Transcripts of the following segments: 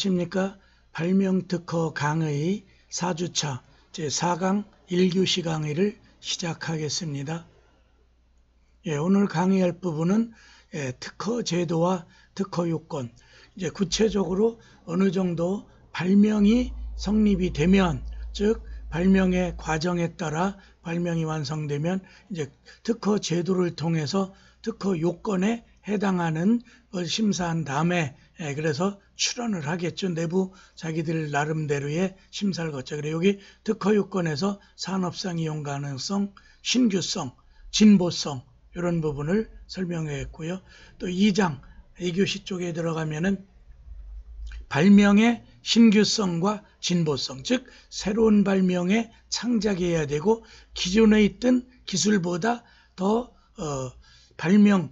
안녕하십니까. 발명특허 강의 4주차 제4강 1교시 강의를 시작하겠습니다. 오늘 강의할 부분은 특허 제도와 특허 요건, 이제 구체적으로 어느 정도 발명이 성립이 되면, 즉 발명의 과정에 따라 발명이 완성되면 이제 특허 제도를 통해서 특허 요건에 해당하는 걸 심사한 다음에 그래서 출원을 하겠죠. 내부 자기들 나름대로의 심사를 거쳐. 그래 여기 특허 요건에서 산업상 이용 가능성, 신규성, 진보성 이런 부분을 설명했고요. 또 2장 2교시 쪽에 들어가면은 발명의 신규성과 진보성, 즉 새로운 발명에 창작해야 되고 기존에 있던 기술보다 더 발명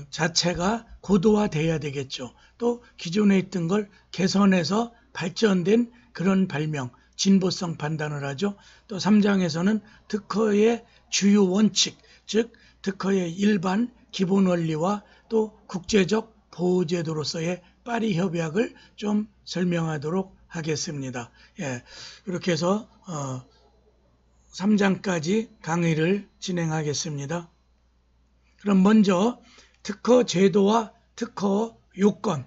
자체가 고도화돼야 되겠죠. 또 기존에 있던 걸 개선해서 발전된 그런 발명, 진보성 판단을 하죠. 또 3장에서는 특허의 주요 원칙, 즉 특허의 일반 기본 원리와 또 국제적 보호제도로서의 파리 협약을 좀 설명하도록 하겠습니다. 이렇게 해서 3장까지 강의를 진행하겠습니다. 그럼 먼저 특허 제도와 특허 요건.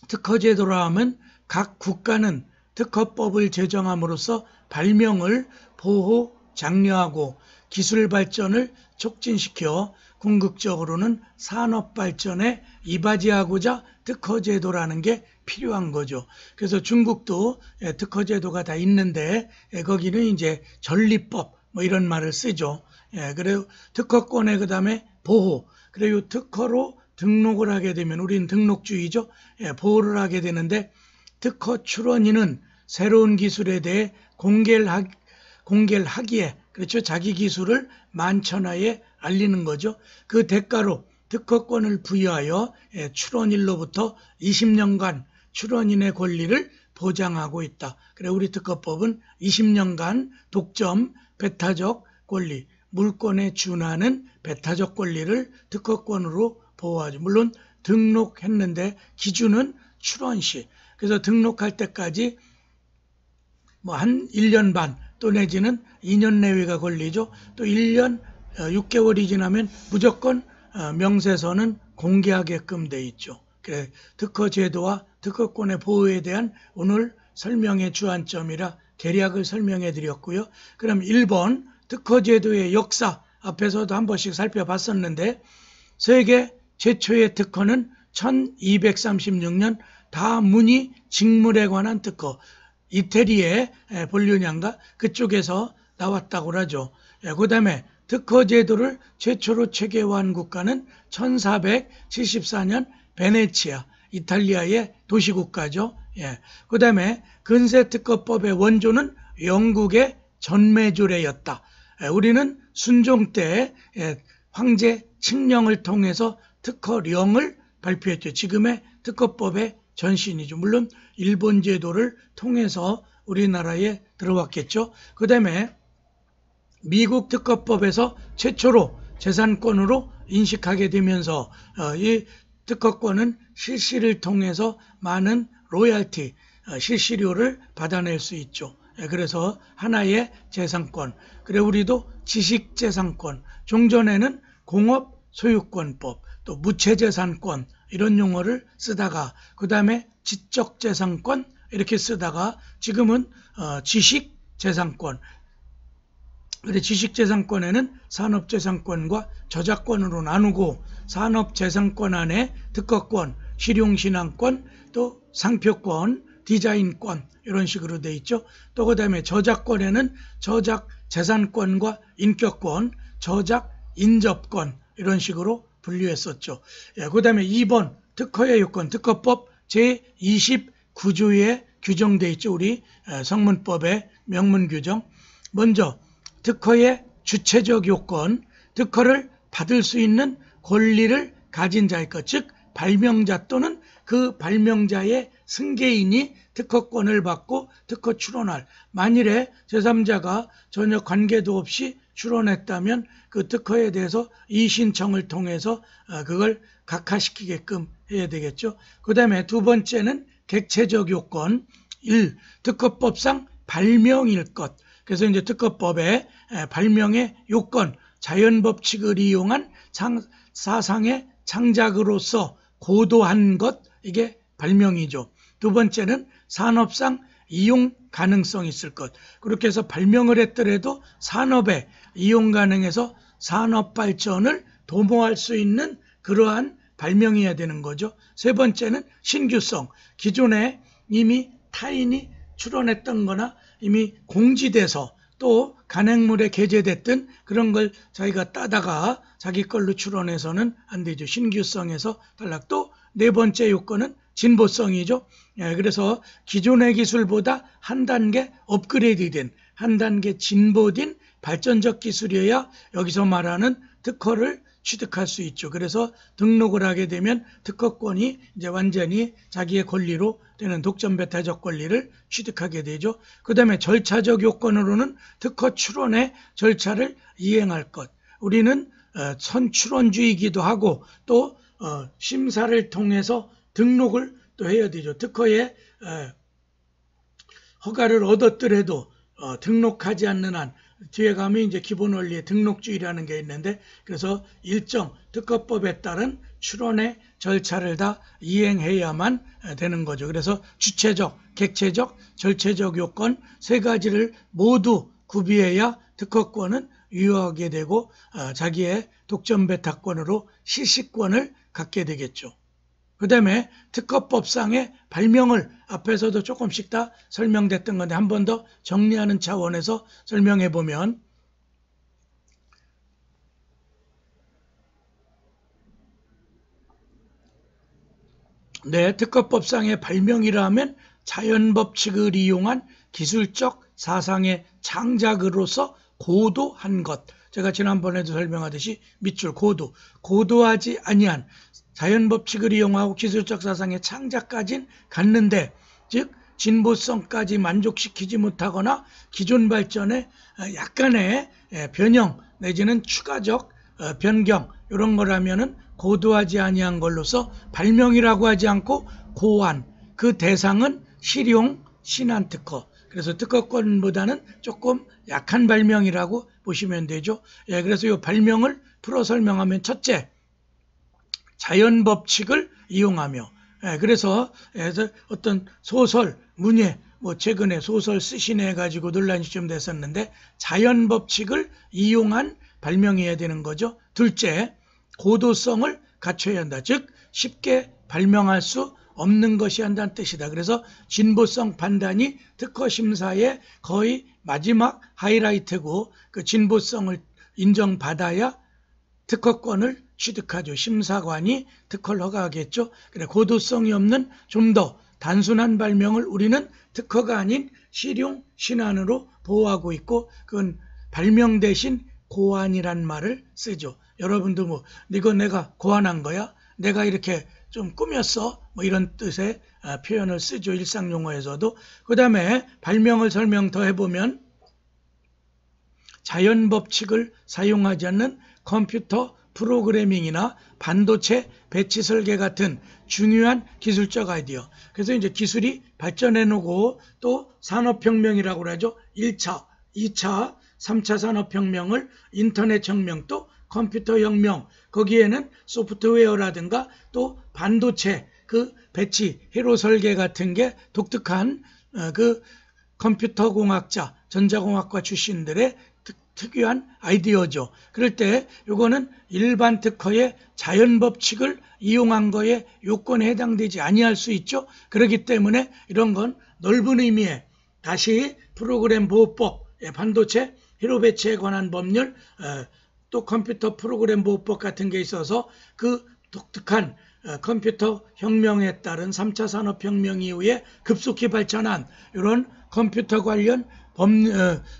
특허 제도라 하면 각 국가는 특허법을 제정함으로써 발명을 보호, 장려하고 기술 발전을 촉진시켜 궁극적으로는 산업 발전에 이바지하고자 특허 제도라는 게 필요한 거죠. 그래서 중국도 특허 제도가 다 있는데 거기는 이제 전리법 뭐 이런 말을 쓰죠. 그래요. 특허권의 그다음에 보호. 그래요. 특허로 등록을 하게 되면 우리는 등록주의죠. 보호를 하게 되는데 특허 출원인은 새로운 기술에 대해 공개를 하기에 그렇죠. 자기 기술을 만천하에 알리는 거죠. 그 대가로 특허권을 부여하여 출원일로부터 20년간 출원인의 권리를 보장하고 있다. 그래 우리 특허법은 20년간 독점, 배타적 권리, 물권에 준하는 배타적 권리를 특허권으로 보호하죠. 물론 등록했는데 기준은 출원시. 그래서 등록할 때까지 뭐 한 1년 반 또 내지는 2년 내외가 걸리죠. 또 1년 6개월이 지나면 무조건 명세서는 공개하게끔 돼 있죠. 그래 특허 제도와 특허권의 보호에 대한 오늘 설명의 주안점이라 개략을 설명해 드렸고요. 그럼 1번 특허 제도의 역사 앞에서도 한 번씩 살펴봤었는데 세계 최초의 특허는 1236년 다문이 직물에 관한 특허 이태리의 볼리냐인가 그쪽에서 나왔다고 하죠. 그 다음에 특허 제도를 최초로 체계화한 국가는 1474년 베네치아 이탈리아의 도시국가죠. 그 다음에 근세특허법의 원조는 영국의 전매조례였다. 우리는 순종 때 황제 칙령을 통해서 특허령을 발표했죠. 지금의 특허법의 전신이죠. 물론 일본 제도를 통해서 우리나라에 들어왔겠죠. 그 다음에 미국 특허법에서 최초로 재산권으로 인식하게 되면서 이 특허권은 실시를 통해서 많은 로열티, 실시료를 받아낼 수 있죠. 그래서 하나의 재산권. 그래 우리도 지식재산권, 종전에는 공업소유권법, 또 무체재산권 이런 용어를 쓰다가 그 다음에 지적재산권 이렇게 쓰다가 지금은 지식재산권. 그래 지식재산권에는 산업재산권과 저작권으로 나누고 산업재산권 안에 특허권, 실용신앙권, 또 상표권, 디자인권 이런 식으로 돼 있죠. 또 그 다음에 저작권에는 저작재산권과 인격권, 저작인접권 이런 식으로 분류했었죠. 그 다음에 2번 특허의 요건, 특허법 제29조에 규정돼 있죠. 우리 성문법의 명문 규정. 먼저 특허의 주체적 요건, 특허를 받을 수 있는 권리를 가진 자의 것, 즉 발명자 또는 그 발명자의 승계인이 특허권을 받고 특허 출원할. 만일에 제3자가 전혀 관계도 없이 출원했다면 그 특허에 대해서 이의신청을 통해서 그걸 각하시키게끔 해야 되겠죠. 그 다음에 두 번째는 객체적 요건 1. 특허법상 발명일 것. 그래서 이제 특허법의 발명의 요건, 자연법칙을 이용한 사상의 창작으로서 고도한 것, 이게 발명이죠. 두 번째는 산업상 이용 가능성이 있을 것. 그렇게 해서 발명을 했더라도 산업에 이용 가능해서 산업 발전을 도모할 수 있는 그러한 발명이어야 되는 거죠. 세 번째는 신규성. 기존에 이미 타인이 출원했던 거나 이미 공지돼서 또 간행물에 게재됐던 그런 걸 자기가 따다가 자기 걸로 출원해서는 안 되죠. 신규성에서 탈락. 또 네 번째 요건은 진보성이죠. 그래서 기존의 기술보다 한 단계 업그레이드된, 한 단계 진보된 발전적 기술이어야 여기서 말하는 특허를 취득할 수 있죠. 그래서 등록을 하게 되면 특허권이 이제 완전히 자기의 권리로 되는 독점배타적 권리를 취득하게 되죠. 그 다음에 절차적 요건으로는 특허 출원의 절차를 이행할 것. 우리는 선출원주의이기도 하고 또 심사를 통해서 등록을 또 해야 되죠. 특허에 허가를 얻었더라도 등록하지 않는 한 뒤에 가면 이제 기본 원리의 등록주의라는 게 있는데, 그래서 일정 특허법에 따른 출원의 절차를 다 이행해야만 되는 거죠. 그래서 주체적, 객체적, 절체적 요건 세 가지를 모두 구비해야 특허권은 유효하게 되고 자기의 독점배타권으로 실시권을 갖게 되겠죠. 그 다음에 특허법상의 발명을 앞에서도 조금씩 다 설명됐던 건데 한 번 더 정리하는 차원에서 설명해 보면, 네, 특허법상의 발명이라 하면 자연법칙을 이용한 기술적 사상의 창작으로서 고도한 것. 제가 지난번에도 설명하듯이 밑줄 고도하지 아니한 자연법칙을 이용하고 기술적 사상의 창작까지는 갔는데, 즉 진보성까지 만족시키지 못하거나 기존 발전에 약간의 변형 내지는 추가적 변경 이런 거라면은 고도하지 아니한 걸로서 발명이라고 하지 않고 고안, 그 대상은 실용 신안 특허. 그래서 특허권보다는 조금 약한 발명이라고 보시면 되죠. 그래서 이 발명을 풀어 설명하면 첫째, 자연법칙을 이용하며, 그래서 어떤 소설, 문예, 뭐 최근에 소설 쓰시네 가지고 논란이 좀 됐었는데 자연법칙을 이용한 발명이어야 되는 거죠. 둘째, 고도성을 갖춰야 한다. 즉 쉽게 발명할 수 없는 것이 한다는 뜻이다. 그래서 진보성 판단이 특허심사의 거의 마지막 하이라이트고 그 진보성을 인정받아야 특허권을 취득하죠. 심사관이 특허를 허가하겠죠. 그래, 고도성이 없는 좀 더 단순한 발명을 우리는 특허가 아닌 실용 신안으로 보호하고 있고, 그건 발명 대신 고안이란 말을 쓰죠. 여러분도 뭐 이거 내가 고안한 거야? 내가 이렇게 좀 꾸몄어? 뭐 이런 뜻의 표현을 쓰죠. 일상 용어에서도. 그 다음에 발명을 설명 더 해보면 자연법칙을 사용하지 않는 컴퓨터 프로그래밍이나 반도체 배치 설계 같은 중요한 기술적 아이디어. 그래서 이제 기술이 발전해놓고 또 산업혁명이라고 하죠. 1차, 2차, 3차 산업혁명을 인터넷 혁명 또 컴퓨터 혁명, 거기에는 소프트웨어라든가 또 반도체 그 배치, 회로 설계 같은 게 독특한 그 컴퓨터 공학자, 전자공학과 출신들의 특유한 아이디어죠. 그럴 때 이거는 일반 특허의 자연법칙을 이용한 거에 요건에 해당되지 아니할 수 있죠. 그렇기 때문에 이런 건 넓은 의미의 다시 프로그램 보호법, 반도체 회로 배치에 관한 법률, 또 컴퓨터 프로그램 보호법 같은 게 있어서 그 독특한 컴퓨터 혁명에 따른 3차 산업혁명 이후에 급속히 발전한 이런 컴퓨터 관련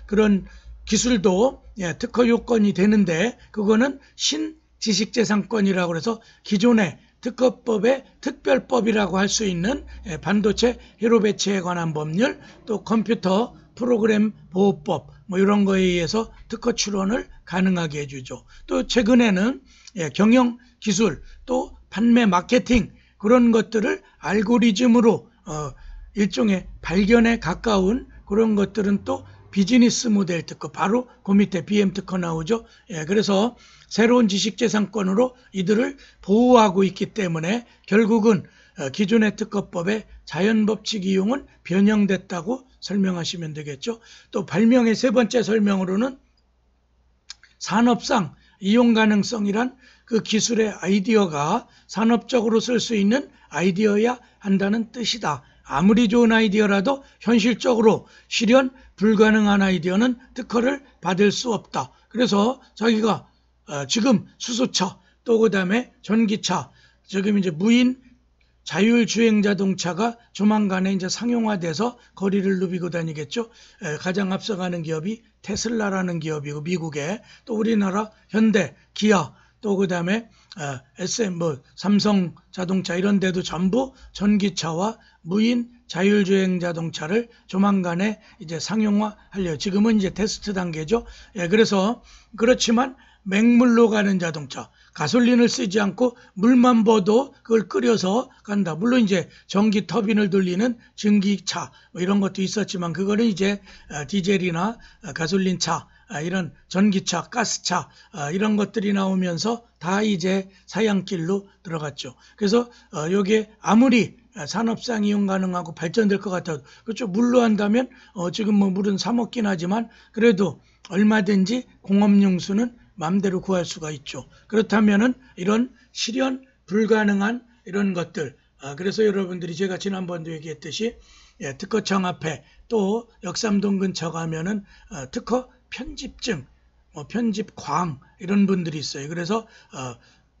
그런 기술도 특허 요건이 되는데, 그거는 신지식재산권이라고 해서 기존의 특허법의 특별법이라고 할 수 있는 반도체 회로 배치에 관한 법률, 또 컴퓨터 프로그램 보호법 뭐 이런 거에 의해서 특허 출원을 가능하게 해주죠. 또 최근에는 경영 기술 또 판매 마케팅 그런 것들을 알고리즘으로 일종의 발견에 가까운 그런 것들은 또 비즈니스 모델 특허, 바로 그 밑에 BM 특허 나오죠. 예, 그래서 새로운 지식재산권으로 이들을 보호하고 있기 때문에 결국은 기존의 특허법의 자연법칙 이용은 변형됐다고 설명하시면 되겠죠. 또 발명의 세 번째 설명으로는 산업상 이용 가능성이란 그 기술의 아이디어가 산업적으로 쓸 수 있는 아이디어야 한다는 뜻이다. 아무리 좋은 아이디어라도 현실적으로 실현 불가능한 아이디어는 특허를 받을 수 없다. 그래서 자기가 지금 수소차, 또 그 다음에 전기차, 지금 이제 무인 자율주행 자동차가 조만간에 이제 상용화돼서 거리를 누비고 다니겠죠. 가장 앞서가는 기업이 테슬라라는 기업이고, 미국에 또 우리나라 현대, 기아, 또 그 다음에 SM, 삼성 자동차 이런 데도 전부 전기차와 무인 자율주행 자동차를 조만간에 이제 상용화하려고. 지금은 이제 테스트 단계죠. 예, 그래서 그렇지만 맹물로 가는 자동차, 가솔린을 쓰지 않고 물만 부어도 그걸 끓여서 간다. 물론 이제 전기 터빈을 돌리는 증기차 뭐 이런 것도 있었지만, 그거는 이제 디젤이나 가솔린차, 이런 전기차, 가스차 이런 것들이 나오면서 다 이제 사양길로 들어갔죠. 그래서 요게 아무리 산업상 이용 가능하고 발전될 것 같아도, 그렇죠, 물로 한다면 지금 뭐 물은 사 먹긴 하지만 그래도 얼마든지 공업용수는 마음대로 구할 수가 있죠. 그렇다면은 이런 실현 불가능한 이런 것들, 그래서 여러분들이 제가 지난번도 얘기했듯이 특허청 앞에 또 역삼동 근처 가면은 특허 편집증, 편집광 이런 분들이 있어요. 그래서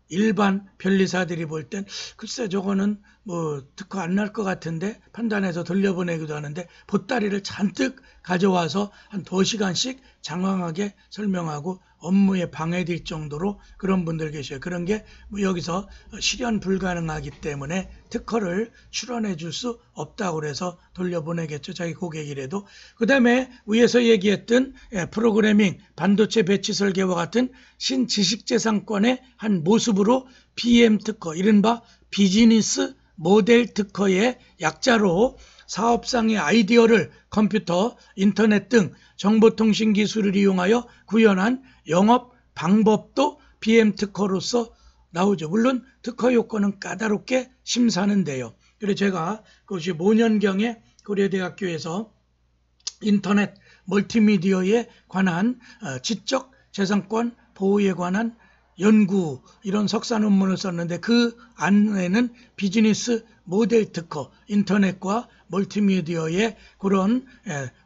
일반 변리사들이 볼 땐 글쎄 저거는 뭐 특허 안 날 것 같은데 판단해서 돌려보내기도 하는데, 보따리를 잔뜩 가져와서 한 2시간씩 장황하게 설명하고 업무에 방해될 정도로 그런 분들 계셔요. 그런 게 뭐 여기서 실현 불가능하기 때문에 특허를 출원해 줄 수 없다고 그래서 돌려보내겠죠. 자기 고객이라도. 그 다음에 위에서 얘기했던 프로그래밍, 반도체 배치 설계와 같은 신지식재산권의 한 모습으로 BM 특허, 이른바 비즈니스 모델 특허의 약자로 사업상의 아이디어를 컴퓨터, 인터넷 등 정보통신 기술을 이용하여 구현한 영업 방법도 BM 특허로서 나오죠. 물론 특허 요건은 까다롭게 심사하는데요. 그래서 제가 그것이 5년경에 고려대학교에서 인터넷 멀티미디어에 관한 지적 재산권 보호에 관한 연구, 이런 석사 논문을 썼는데, 그 안에는 비즈니스 모델 특허, 인터넷과 멀티미디어의 그런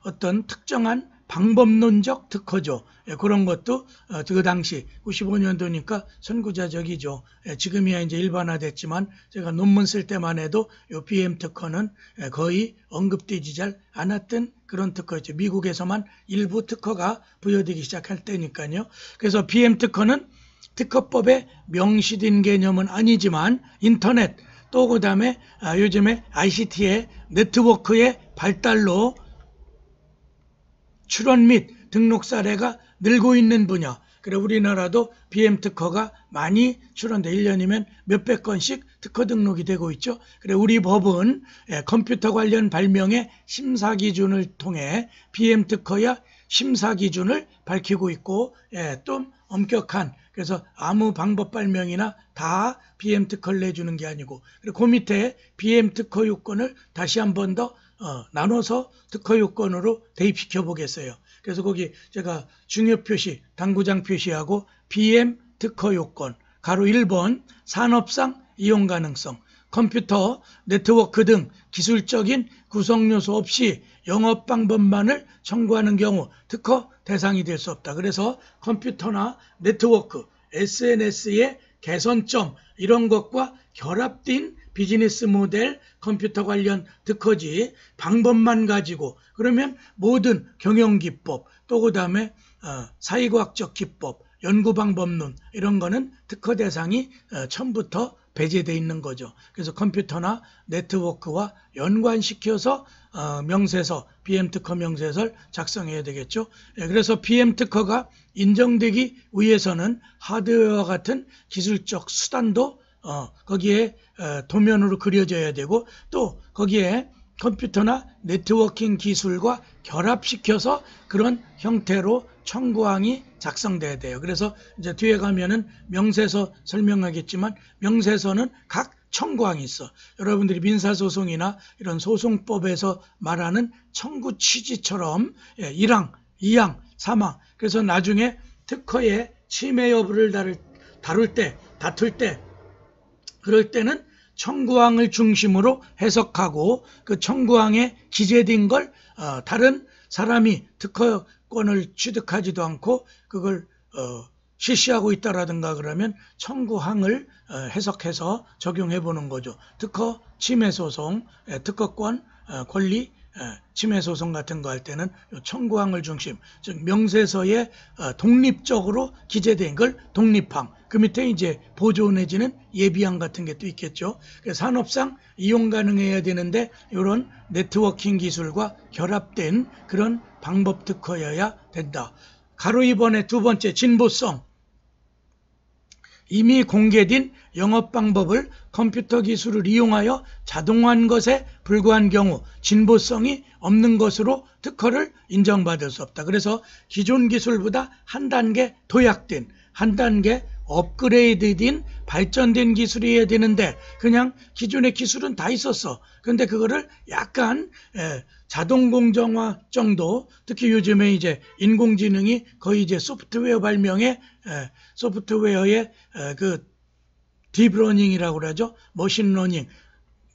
어떤 특정한 방법론적 특허죠. 그런 것도 그 당시 95년도니까 선구자적이죠. 지금이야 이제 일반화됐지만 제가 논문 쓸 때만 해도 이 BM 특허는 거의 언급되지 잘 않았던 그런 특허였죠. 미국에서만 일부 특허가 부여되기 시작할 때니까요. 그래서 BM 특허는 특허법에 명시된 개념은 아니지만 인터넷, 또 그 다음에 요즘에 ICT의 네트워크의 발달로 출원 및 등록 사례가 늘고 있는 분야. 그래 우리나라도 BM 특허가 많이 출원돼 1년이면 몇백 건씩 특허 등록이 되고 있죠. 그래 우리 법은 컴퓨터 관련 발명의 심사 기준을 통해 BM 특허야 심사 기준을 밝히고 있고, 좀 엄격한, 그래서 아무 방법 발명이나 다 BM 특허를 내주는 게 아니고, 그리고 그 밑에 BM 특허 요건을 다시 한 번 더 나눠서 특허 요건으로 대입시켜 보겠어요. 그래서 거기 제가 중요 표시, 당구장 표시하고 BM 특허 요건, 가로 1번 산업상 이용 가능성, 컴퓨터, 네트워크 등 기술적인 구성 요소 없이 영업 방법만을 청구하는 경우 특허 대상이 될 수 없다. 그래서 컴퓨터나 네트워크, SNS의 개선점 이런 것과 결합된 비즈니스 모델 컴퓨터 관련 특허지, 방법만 가지고 그러면 모든 경영기법, 또 그 다음에 사회과학적 기법, 연구방법론 이런 거는 특허 대상이 처음부터 배제되어 있는 거죠. 그래서 컴퓨터나 네트워크와 연관시켜서 명세서, BM 특허 명세서를 작성해야 되겠죠. 그래서 BM 특허가 인정되기 위해서는 하드웨어와 같은 기술적 수단도 거기에 도면으로 그려져야 되고 또 거기에 컴퓨터나 네트워킹 기술과 결합시켜서 그런 형태로 청구항이 작성돼야 돼요. 그래서 이제 뒤에 가면은 명세서 설명하겠지만 명세서는 각 청구항이 있어. 여러분들이 민사소송이나 이런 소송법에서 말하는 청구 취지처럼 1항, 2항, 3항. 그래서 나중에 특허의 침해 여부를 다툴 때 그럴 때는 청구항을 중심으로 해석하고 그 청구항에 기재된 걸 다른 사람이 특허권을 취득하지도 않고 그걸 실시하고 있다라든가 그러면 청구항을 해석해서 적용해 보는 거죠. 특허 침해 소송, 특허권 권리 침해 소송 같은 거 할 때는 청구항을 중심, 즉 명세서에 독립적으로 기재된 걸 독립항, 그 밑에 이제 보조 내지는 예비항 같은 게 또 있겠죠. 산업상 이용 가능해야 되는데 이런 네트워킹 기술과 결합된 그런 방법 특허여야 된다. 가로 2번의 두 번째 진보성. 이미 공개된 영업 방법을 컴퓨터 기술을 이용하여 자동화한 것에 불과한 경우 진보성이 없는 것으로 특허를 인정받을 수 없다. 그래서 기존 기술보다 한 단계 도약된, 한 단계 업그레이드된 발전된 기술이어야 되는데 그냥 기존의 기술은 다 있었어. 그런데 그거를 약간 자동 공정화 정도, 특히 요즘에 이제 인공지능이 거의 이제 소프트웨어 발명에 소프트웨어의 그 딥러닝이라고 그러죠. 머신러닝.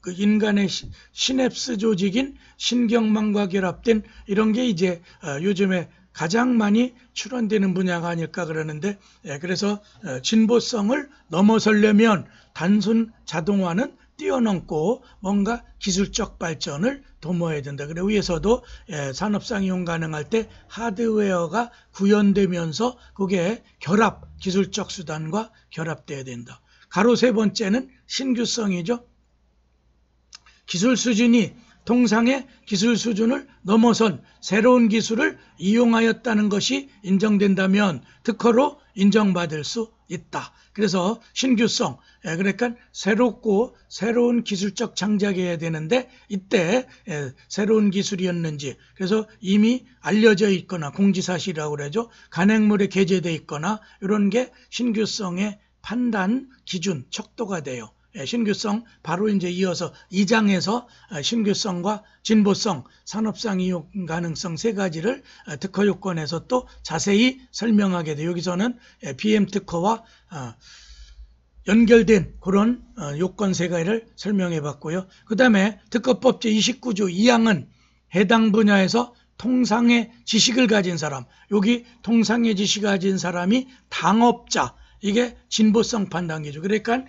그 인간의 시냅스 조직인 신경망과 결합된 이런 게 이제 요즘에 가장 많이 출원되는 분야가 아닐까 그러는데 그래서 진보성을 넘어서려면 단순 자동화는 뛰어넘고 뭔가 기술적 발전을 도모해야 된다. 그래 위에서도 산업상 이용 가능할 때 하드웨어가 구현되면서 그게 기술적 수단과 결합돼야 된다. 가로 세 번째는 신규성이죠. 기술 수준이 통상의 기술 수준을 넘어선 새로운 기술을 이용하였다는 것이 인정된다면 특허로 인정받을 수 있다. 그래서 신규성, 그러니까 새롭고 새로운 기술적 창작이어야 되는데 이때 새로운 기술이었는지, 그래서 이미 알려져 있거나 공지사실이라고 그러죠. 간행물에 게재되어 있거나 이런 게 신규성의 판단 기준, 척도가 돼요. 신규성 바로 이제 이어서 2장에서 신규성과 진보성, 산업상 이용 가능성 세 가지를 특허 요건에서 또 자세히 설명하게 돼요. 여기서는 BM 특허와 연결된 그런 요건 세 가지를 설명해 봤고요. 그 다음에 특허법 제29조 2항은 해당 분야에서 통상의 지식을 가진 사람, 여기 통상의 지식을 가진 사람이 당업자, 이게 진보성 판단기죠. 그러니까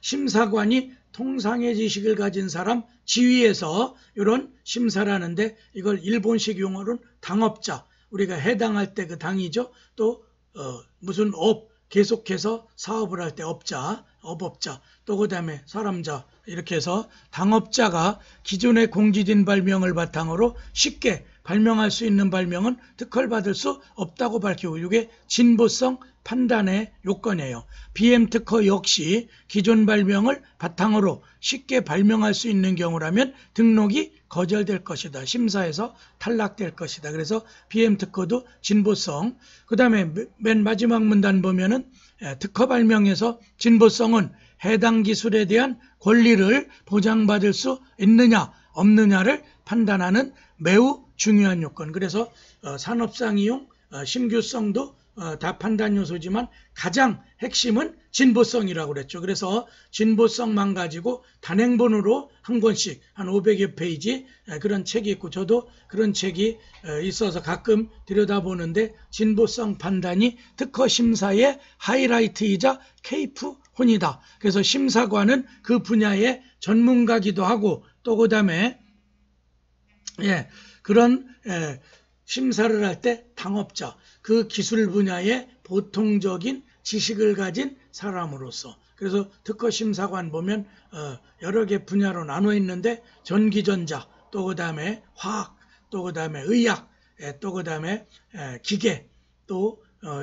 심사관이 통상의 지식을 가진 사람 지위에서 이런 심사를 하는데 이걸 일본식 용어로는 당업자, 우리가 해당할 때 그 당이죠. 또 무슨 계속해서 사업을 할 때 업자, 업업자, 또 그 다음에 사람자, 이렇게 해서 당업자가 기존에 공지된 발명을 바탕으로 쉽게 발명할 수 있는 발명은 특허를 받을 수 없다고 밝히고, 이게 진보성 판단의 요건이에요. BM 특허 역시 기존 발명을 바탕으로 쉽게 발명할 수 있는 경우라면 등록이 거절될 것이다. 심사에서 탈락될 것이다. 그래서 BM 특허도 진보성. 그 다음에 맨 마지막 문단 보면은 특허 발명에서 진보성은 해당 기술에 대한 권리를 보장받을 수 있느냐 없느냐를 판단하는 매우 중요한 요건. 그래서 산업상 이용, 신규성도 다 판단 요소지만 가장 핵심은 진보성이라고 그랬죠. 그래서 진보성만 가지고 단행본으로 한 권씩 한 500여 페이지 그런 책이 있고, 저도 그런 책이 있어서 가끔 들여다보는데 진보성 판단이 특허 심사의 하이라이트이자 케이프혼이다. 그래서 심사관은 그 분야의 전문가기도 하고, 또 그 다음에 그런 심사를 할 때 당업자, 그 기술 분야의 보통적인 지식을 가진 사람으로서, 그래서 특허 심사관 보면 여러 개 분야로 나눠 있는데 전기전자, 또 그 다음에 화학, 또 그 다음에 의학, 또 그 다음에 기계, 또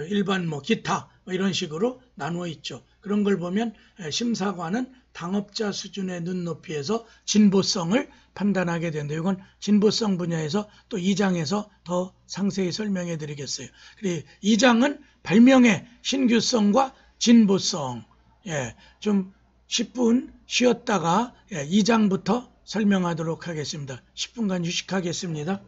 일반 기타 이런 식으로 나누어 있죠. 그런 걸 보면 심사관은 당업자 수준의 눈높이에서 진보성을 판단하게 된다. 이건 진보성 분야에서 또 2장에서 더 상세히 설명해 드리겠어요. 그리고 2장은 발명의 신규성과 진보성. 좀 10분 쉬었다가 2장부터 설명하도록 하겠습니다. 10분간 휴식하겠습니다.